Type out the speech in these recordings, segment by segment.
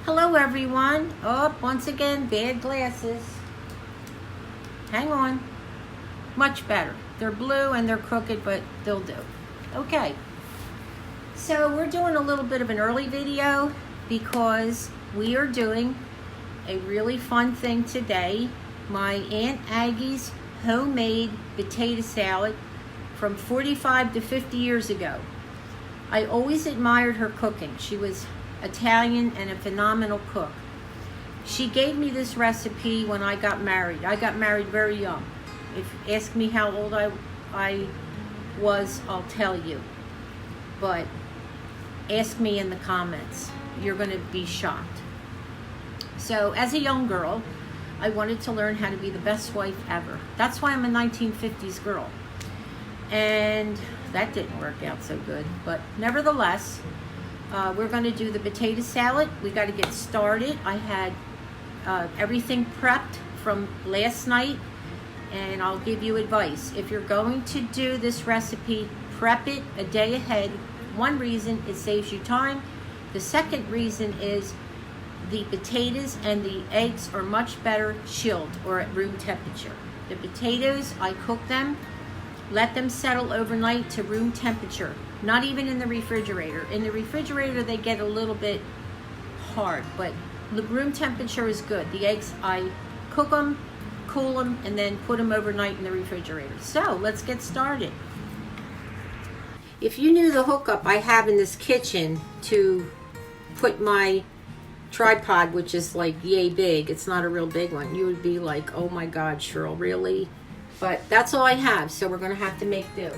Hello everyone. Oh, once again, bad glasses. Hang on. Much better. They're blue and they're crooked, but they'll do. Okay. So we're doing a little bit of an early video because we are doing a really fun thing today. My Aunt Aggie's homemade potato salad from 45 to 50 years ago. I always admired her cooking. She was Italian and a phenomenal cook. She gave me this recipe when I got married. I got married very young. If you ask me how old I was, I'll tell you. But ask me in the comments. You're going to be shocked. So as a young girl, I wanted to learn how to be the best wife ever. That's why I'm a 1950s girl. And that didn't work out so good. But nevertheless, we're going to do the potato salad. We got to get started. I had everything prepped from last night, and I'll give you advice. If you're going to do this recipe, prep it a day ahead. One reason, it saves you time. The second reason is the potatoes and the eggs are much better chilled or at room temperature. The potatoes, I cook them, let them settle overnight to room temperature. Not even in the refrigerator. In the refrigerator, they get a little bit hard, but the room temperature is good. The eggs, I cook them, cool them, and then put them overnight in the refrigerator. So let's get started. If you knew the hookup I have in this kitchen to put my tripod, which is like yay big, it's not a real big one, you would be like, oh my God, Cheryl, really? But that's all I have, so we're gonna have to make do.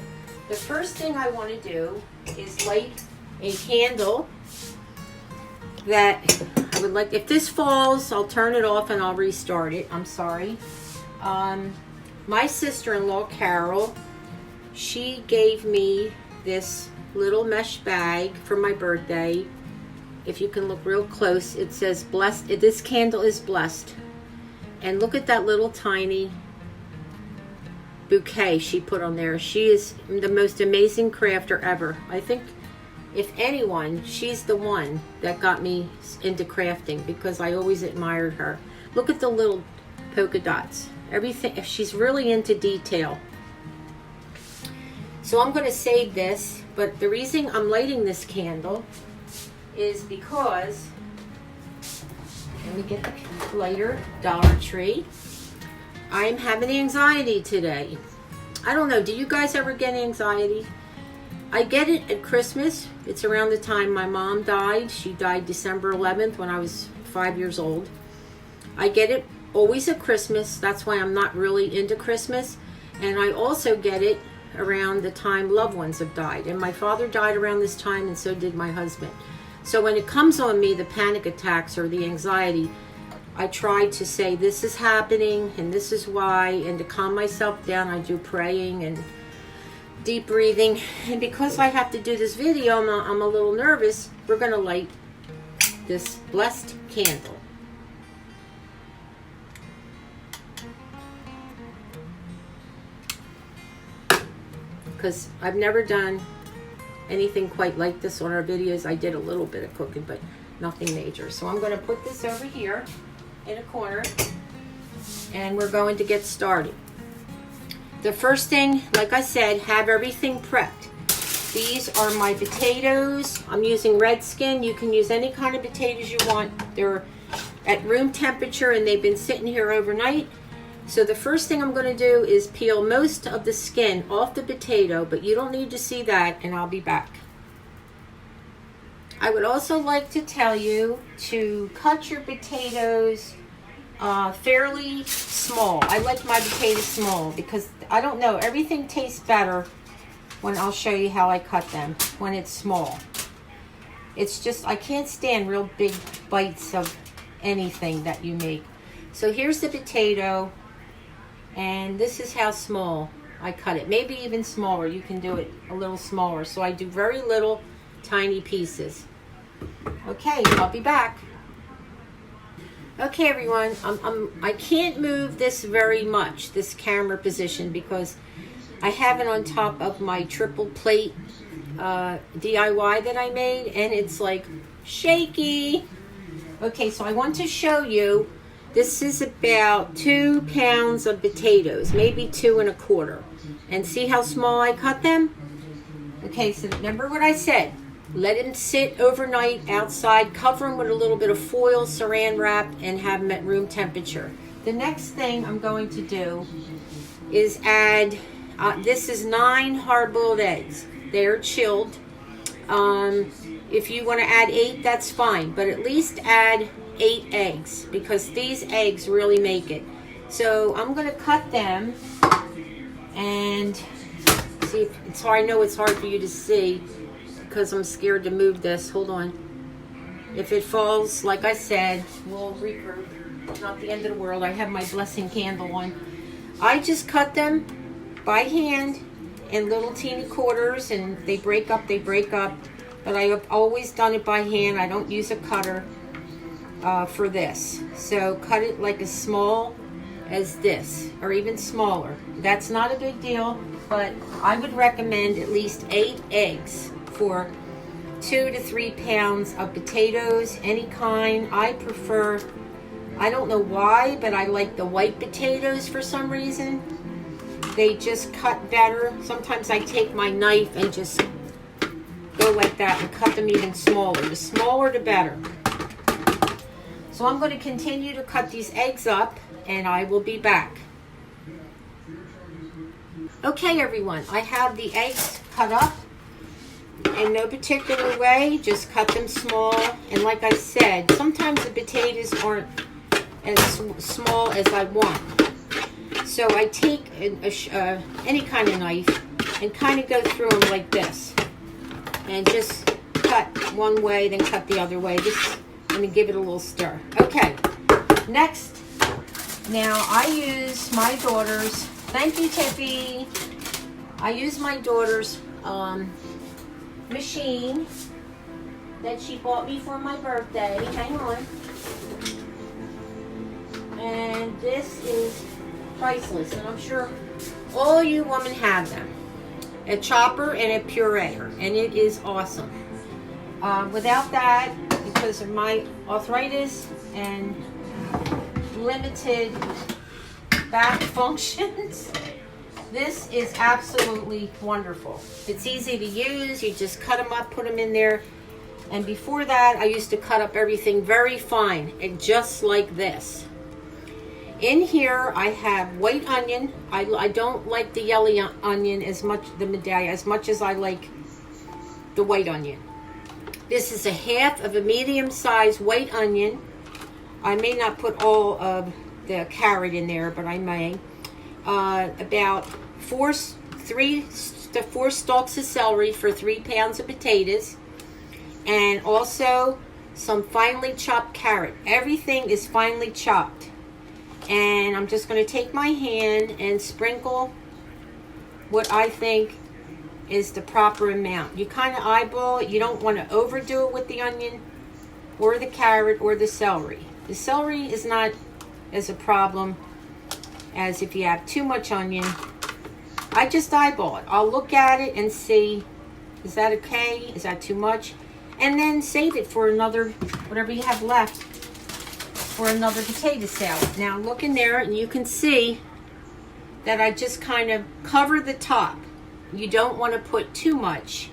The first thing I want to do is light a candle that I would like. If this falls, I'll turn it off and I'll restart it. I'm sorry. My sister-in-law, Carol, she gave me this little mesh bag for my birthday. If you can look real close, it says blessed. This candle is blessed. And look at that little tiny bouquet she put on there. She is the most amazing crafter ever. I think if anyone, she's the one that got me into crafting because I always admired her. Look at the little polka dots. Everything, she's really into detail. So I'm going to save this, but the reason I'm lighting this candle is because, let me get the lighter, Dollar Tree. I'm having anxiety today. I don't know, do you guys ever get anxiety? I get it at Christmas. It's around the time my mom died. She died December 11th when I was 5 years old. I get it always at Christmas. That's why I'm not really into Christmas. And I also get it around the time loved ones have died. And my father died around this time, and so did my husband. So when it comes on me, the panic attacks or the anxiety, I try to say this is happening and this is why, and to calm myself down I do praying and deep breathing. And because I have to do this video, I'm a little nervous. We're going to light this blessed candle. Because I've never done anything quite like this on our videos. I did a little bit of cooking, but nothing major. So I'm going to put this over here in a corner, and we're going to get started. The first thing, like I said, have everything prepped. These are my potatoes. I'm using red skin. You can use any kind of potatoes you want. They're at room temperature and they've been sitting here overnight. So the first thing I'm going to do is peel most of the skin off the potato, but you don't need to see that, and I'll be back. I would also like to tell you to cut your potatoes fairly small. I like my potatoes small because, I don't know, everything tastes better when I'll show you how I cut them when it's small. It's just, I can't stand real big bites of anything that you make. So here's the potato, and this is how small I cut it. Maybe even smaller. You can do it a little smaller. So I do very little tiny pieces. Okay, I'll be back. Okay, everyone, I can't move this very much, this camera position, because I have it on top of my triple plate DIY that I made, and it's like shaky. Okay, so I want to show you, this is about 2 pounds of potatoes, maybe 2 1/4. And see how small I cut them? Okay, so remember what I said. Let them sit overnight outside, cover them with a little bit of foil, saran wrap, and have them at room temperature. The next thing I'm going to do is add, this is 9 hard-boiled eggs. They're chilled. If you want to add 8, that's fine, but at least add 8 eggs because these eggs really make it. So I'm going to cut them and see if it's hard. I know it's hard for you to see because I'm scared to move this. Hold on. If it falls, like I said, we'll regroup. It's not the end of the world. I have my blessing candle on. I just cut them by hand in little teeny quarters, and they break up, but I have always done it by hand. I don't use a cutter for this. So cut it like as small as this, or even smaller. That's not a big deal, but I would recommend at least 8 eggs for 2 to 3 pounds of potatoes, any kind. I prefer, I don't know why, but I like the white potatoes for some reason. They just cut better. Sometimes I take my knife and just go like that and cut them even smaller. The smaller, the better. So I'm going to continue to cut these eggs up, and I will be back. Okay, everyone, I have the eggs cut up in no particular way. Just cut them small. And like I said, sometimes the potatoes aren't as small as I want. So I take any kind of knife and kind of go through them like this. And just cut one way, then cut the other way. Just and then give it a little stir. Okay, next. Now I use my daughter's, thank you Tippy. I use my daughter's machine that she bought me for my birthday. Hang on. And this is priceless, and I'm sure all you women have them. A chopper and a pureer, and it is awesome. Without that, because of my arthritis and limited back functions, this is absolutely wonderful. It's easy to use. You just cut them up, put them in there. And before that, I used to cut up everything very fine, and just like this. In here, I have white onion. I don't like the yellow onion as much, the medallia, as much as I like the white onion. This is a half of a medium-sized white onion. I may not put all of the carrot in there, but I may. About 3 to 4 stalks of celery for 3 pounds of potatoes. And also some finely chopped carrot. Everything is finely chopped. And I'm just going to take my hand and sprinkle what I think is the proper amount. You kind of eyeball it. You don't want to overdo it with the onion or the carrot or the celery. The celery is not as a problem as if you have too much onion. I just eyeball it. I'll look at it and see, is that okay? Is that too much? And then save it for another, whatever you have left, for another potato salad. Now look in there and you can see that I just kind of cover the top. You don't want to put too much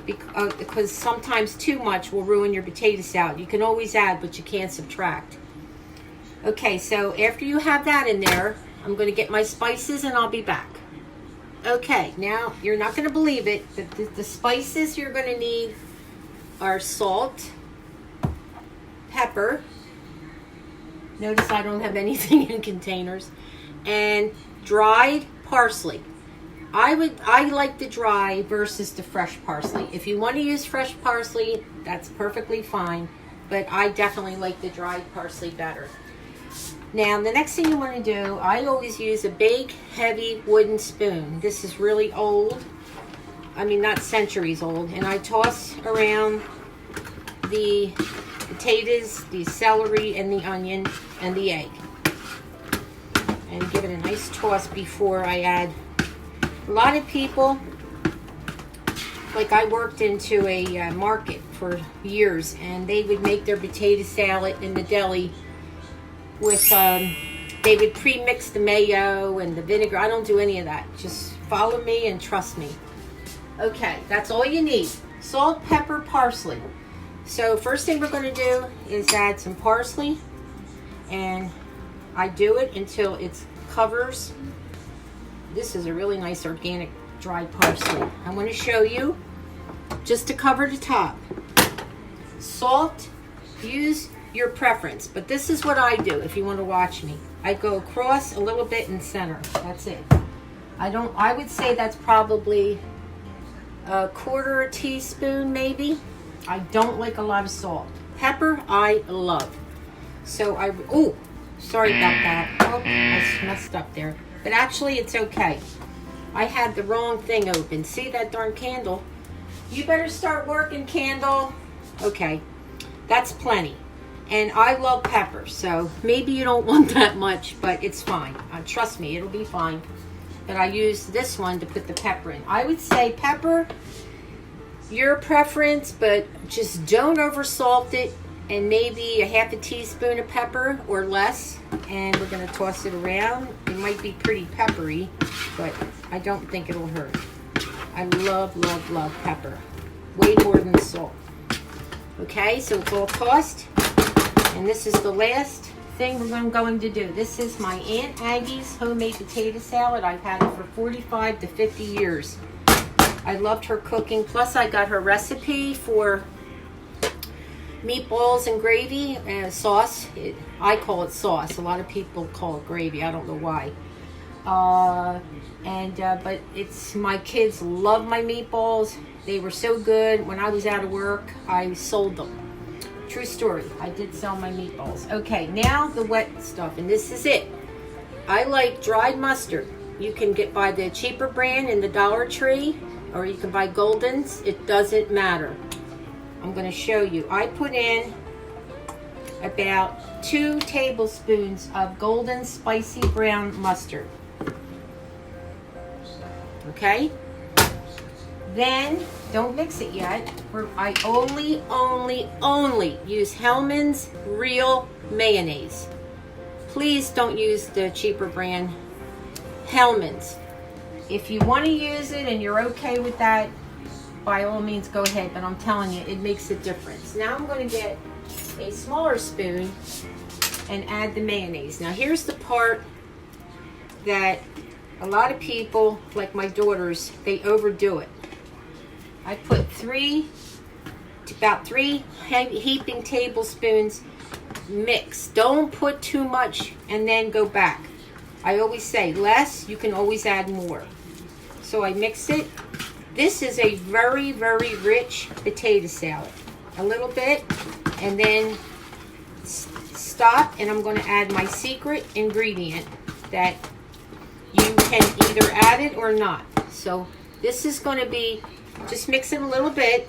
because sometimes too much will ruin your potato salad. You can always add, but you can't subtract. Okay, so after you have that in there, I'm going to get my spices and I'll be back. Okay, now you're not going to believe it, but the spices you're going to need are salt, pepper. Notice I don't have anything in containers. And dried parsley. I like the dry versus the fresh parsley. If you want to use fresh parsley, that's perfectly fine. But I definitely like the dried parsley better. Now, the next thing you want to do, I always use a big, heavy wooden spoon. This is really old. I mean, not centuries old. And I toss around the potatoes, the celery, and the onion, and the egg. And give it a nice toss before I add. A lot of people, like I worked into a market for years, and they would make their potato salad in the deli with, they would pre-mix the mayo and the vinegar. I don't do any of that. Just follow me and trust me. Okay, that's all you need. Salt, pepper, parsley. So first thing we're going to do is add some parsley, and I do it until it covers. This is a really nice organic dried parsley. I'm going to show you just to cover the top. Salt, use your preference, but this is what I do if you want to watch me. I go across a little bit in center. That's it. I would say that's probably a quarter teaspoon maybe. I don't like a lot of salt. Pepper, I love. So oh, sorry about that. Oh, I messed up there. But actually, it's okay. I had the wrong thing open. See that darn candle? You better start working, candle. Okay, that's plenty. And I love pepper, so maybe you don't want that much, but it's fine. Trust me, it'll be fine. But I use this one to put the pepper in. I would say pepper, your preference, but just don't over salt it. And maybe a half a teaspoon of pepper or less. And we're going to toss it around. It might be pretty peppery, but I don't think it'll hurt. I love, love, love pepper. Way more than salt. Okay, so it's all tossed. And this is the last thing we're going to do. This is my Aunt Aggie's homemade potato salad. I've had it for 45 to 50 years. I loved her cooking. Plus, I got her recipe for meatballs and gravy and sauce. I call it sauce. A lot of people call it gravy. I don't know why. But it's, my kids love my meatballs. They were so good. When I was out of work, I sold them. True story. I did sell my meatballs. Okay, now the wet stuff, and this is it. I like dried mustard. You can buy the cheaper brand in the Dollar Tree, or you can buy Golden's. It doesn't matter. I'm going to show you. I put in about 2 tablespoons of golden spicy brown mustard. Okay? Then, don't mix it yet. I only use Hellmann's real mayonnaise. Please don't use the cheaper brand, Hellmann's. If you want to use it and you're okay with that, by all means go ahead, but I'm telling you, it makes a difference. Now I'm going to get a smaller spoon and add the mayonnaise. Now here's the part that a lot of people, like my daughters, they overdo it. I put about 3 heaping tablespoons mix. Don't put too much and then go back. I always say less, you can always add more. So I mix it. This is a very, very rich potato salad. A little bit, and then stop, and I'm going to add my secret ingredient that you can either add it or not. So this is going to be, just mix it a little bit,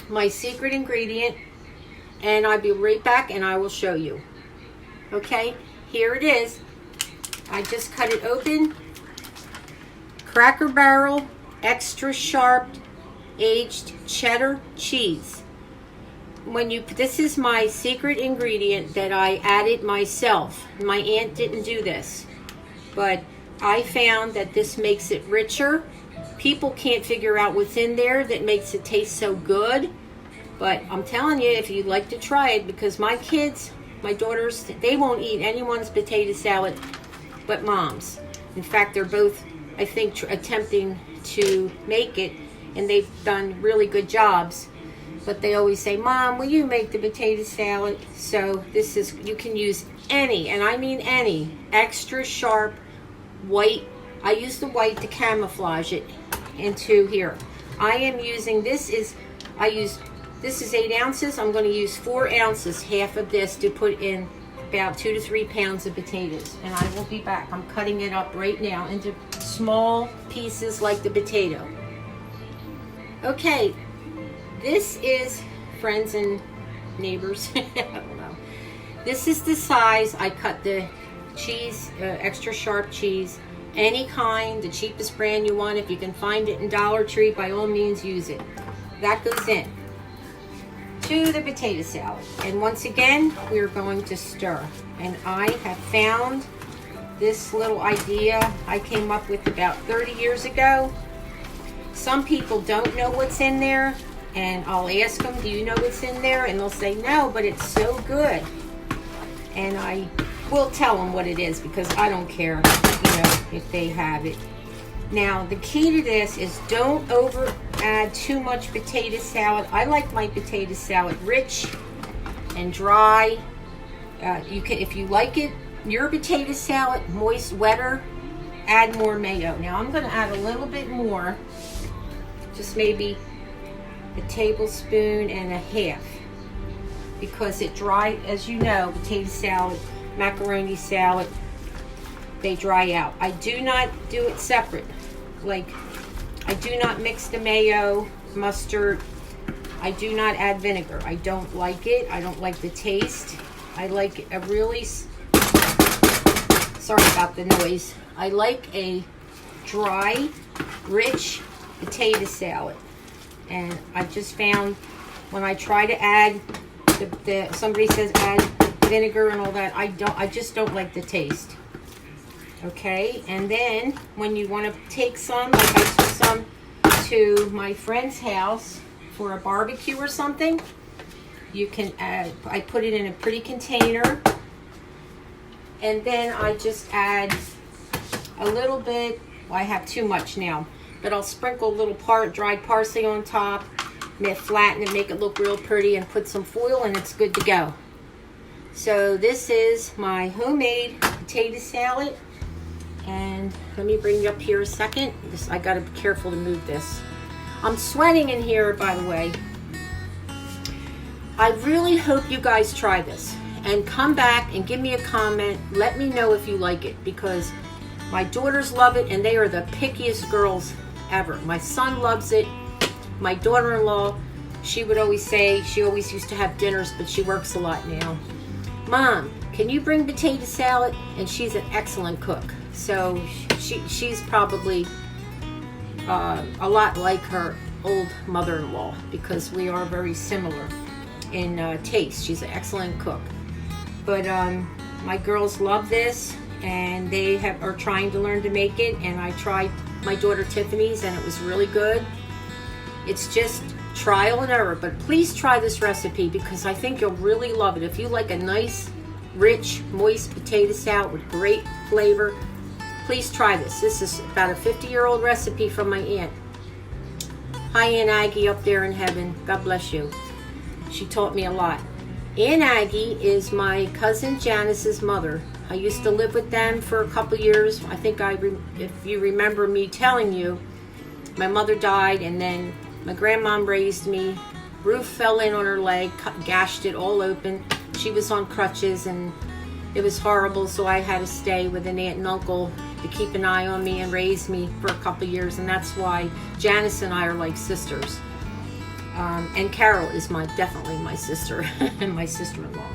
my secret ingredient, and I'll be right back and I will show you. Okay, here it is. I just cut it open. Cracker Barrel extra sharp aged cheddar cheese. This is my secret ingredient that I added myself. My aunt didn't do this, but I found that this makes it richer. People can't figure out what's in there that makes it taste so good, but I'm telling you, if you'd like to try it, because my kids, my daughters, they won't eat anyone's potato salad but mom's. In fact, they're both, I think, attempting to make it, and they've done really good jobs, but they always say, Mom, will you make the potato salad? So this is, you can use any, and I mean any, extra sharp white. I use the white to camouflage it into here. I am using, this is 8 ounces. I'm going to use 4 ounces, half of this, to put in about 2 to 3 pounds of potatoes. And I will be back. I'm cutting it up right now into small pieces like the potato. Okay, this is, friends and neighbors, I don't know. This is the size I cut the cheese, extra sharp cheese. Any kind, the cheapest brand you want. If you can find it in Dollar Tree, by all means use it. That goes in. to the potato salad. And once again, we're going to stir. And I have found this little idea I came up with about 30 years ago. Some people don't know what's in there, and I'll ask them, do you know what's in there? And they'll say no, but it's so good. And I will tell them what it is because I don't care, you know, if they have it. Now, the key to this is don't over add too much potato salad. I like my potato salad rich and dry. You can, if you like it, your potato salad moist, wetter, add more mayo. Now, I'm going to add a little bit more, just maybe a tablespoon and a half, because it dry, as you know, potato salad, macaroni salad, they dry out. I do not do it separate. Like, I do not mix the mayo, mustard. I do not add vinegar. I don't like it. I don't like the taste. I like a really, sorry about the noise. I like a dry, rich potato salad. And I just found when I try to add somebody says add vinegar and all that, I just don't like the taste. Okay, and then when you want to take some, like I took some to my friend's house for a barbecue or something, you can add, I put it in a pretty container, and then I just add a little bit, well, I have too much now, but I'll sprinkle a little dried parsley on top, flatten it, make it look real pretty, and put some foil, and it's good to go. So this is my homemade potato salad. And let me bring you up here a second. I gotta be careful to move this. I'm sweating in here, by the way. I really hope you guys try this and come back and give me a comment. Let me know if you like it, because my daughters love it and they are the pickiest girls ever. My son loves it. My daughter-in-law, she would always say, she always used to have dinners, but she works a lot now. Mom, can you bring potato salad? And she's an excellent cook. So she's probably a lot like her old mother-in-law, because we are very similar in taste. She's an excellent cook. But my girls love this, and they are trying to learn to make it. And I tried my daughter Tiffany's, and it was really good. It's just trial and error, but please try this recipe because I think you'll really love it. If you like a nice, rich, moist potato salad with great flavor, please try this. This is about a 50-year-old recipe from my aunt. Hi, Aunt Aggie up there in heaven. God bless you. She taught me a lot. Aunt Aggie is my cousin Janice's mother. I used to live with them for a couple years. I think if you remember me telling you, my mother died, and then my grandmom raised me. Roof fell in on her leg, gashed it all open. She was on crutches, and it was horrible, so I had to stay with an aunt and uncle to keep an eye on me and raise me for a couple years, and that's why Janice and I are like sisters. And Carol is definitely my sister and my sister-in-law.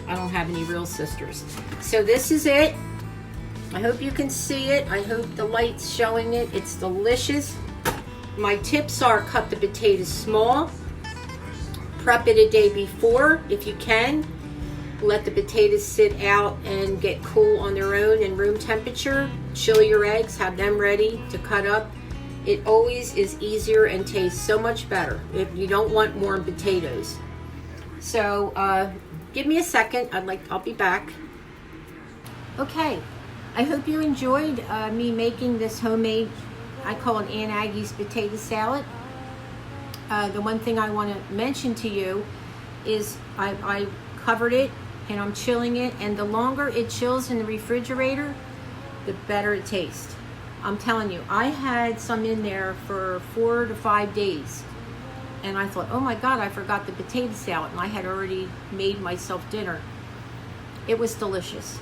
I don't have any real sisters. So this is it. I hope you can see it. I hope the light's showing it. It's delicious. My tips are: cut the potatoes small, prep it a day before if you can, let the potatoes sit out and get cool on their own in room temperature, chill your eggs, have them ready to cut up. It always is easier and tastes so much better if you don't want warm potatoes. So give me a second, I'll be back. Okay, I hope you enjoyed me making this homemade, I call it Aunt Aggie's potato salad. The one thing I want to mention to you is I covered it and I'm chilling it, and the longer it chills in the refrigerator, the better it tastes. I'm telling you, I had some in there for 4 to 5 days, and I thought, oh my God, I forgot the potato salad, and I had already made myself dinner. It was delicious.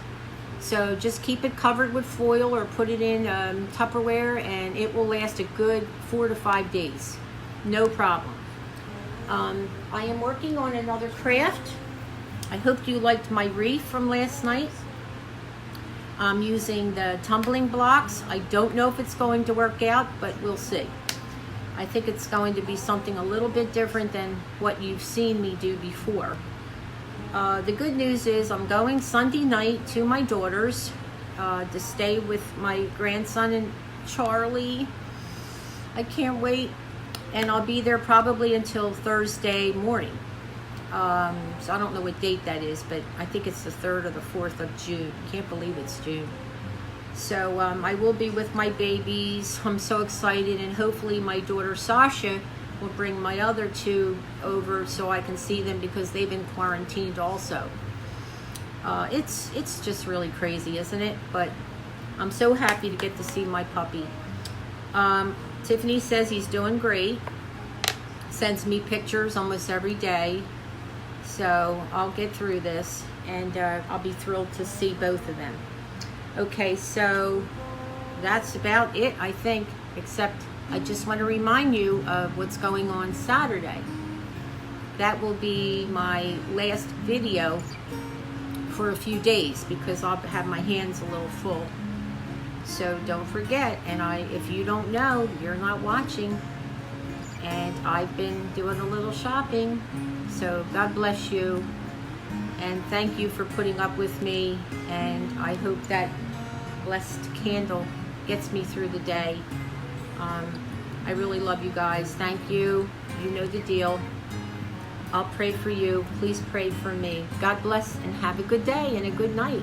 So just keep it covered with foil or put it in Tupperware, and it will last a good 4 to 5 days. No problem. I am working on another craft. I hope you liked my wreath from last night. I'm using the tumbling blocks. I don't know if it's going to work out, but we'll see. I think it's going to be something a little bit different than what you've seen me do before. The good news is I'm going Sunday night to my daughter's to stay with my grandson and Charlie. I can't wait. And I'll be there probably until Thursday morning. So I don't know what date that is, but I think it's the 3rd or the 4th of June. Can't believe it's June. So I will be with my babies. I'm so excited, and hopefully my daughter Sasha will bring my other two over so I can see them, because they've been quarantined also. It's just really crazy, isn't it? But I'm so happy to get to see my puppy. Tiffany says he's doing great. Sends me pictures almost every day. So I'll get through this, and I'll be thrilled to see both of them. Okay, so that's about it, I think, except I just want to remind you of what's going on Saturday. That will be my last video for a few days, because I'll have my hands a little full. So don't forget, and if you don't know, you're not watching, and I've been doing a little shopping. So God bless you, and thank you for putting up with me, and I hope that blessed candle gets me through the day. I really love you guys. Thank you. You know the deal. I'll pray for you. Please pray for me. God bless, and have a good day and a good night.